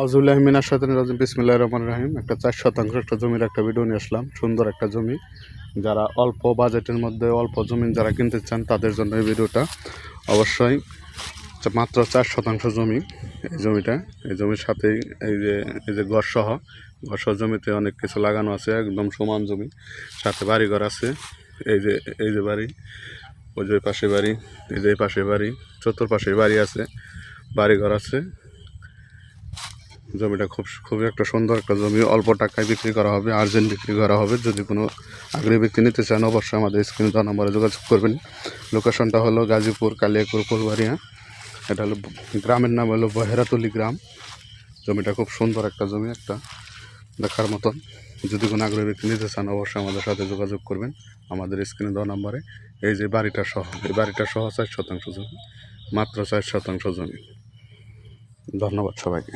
আউযুবিল্লাহি মিনাশ শাইতানির রাজিম বিসমিল্লাহির রহমানির রহিম। একটা 4 শতাংশ একটা জমির একটা ভিডিও নিয়ে আসলাম। সুন্দর একটা জমি, যারা অল্প বাজেটের মধ্যে অল্প জমি যারা কিনতে চান তাদের জন্য এই ভিডিওটা। অবশ্যই মাত্র 4 শতাংশ জমি এই জমিটা। এই জমির সাথেই এই যে ঘরসহ জমিতে অনেক কিছু লাগানো আছে, একদম সমান জমি, সাথে বাড়িঘর আছে। এই যে বাড়ি, ওই যে পাশে বাড়ি, এই যে পাশে বাড়ি, চতুর্পাশে বাড়ি আছে, বাড়িঘর আছে। জমিটা খুবই একটা সুন্দর একটা জমি, অল্প টাকায় বিক্রি করা হবে, আর্জেন্ট বিক্রি করা হবে। যদি কোনো আগ্রহী ব্যক্তি নিতে চান অবশ্যই আমাদের স্ক্রিনে দেওয়া নম্বরে যোগাযোগ করবেন। লোকেশনটা হলো গাজীপুর কালিয়াকুর ফুলবাড়িয়া। এটা হলো গ্রামের নাম হলো বহেরাতলি গ্রাম। জমিটা খুব সুন্দর একটা জমি, একটা দেখার মতন। যদি কোনো আগ্রহী ব্যক্তি নিতে চান অবশ্যই আমাদের সাথে যোগাযোগ করবেন আমাদের স্ক্রিনে দেওয়া নম্বরে। এই যে বাড়িটা সহ, এই বাড়িটা সহ 4 শতাংশ জমি, মাত্র 4 শতাংশ জমি। ধন্যবাদ সবাইকে।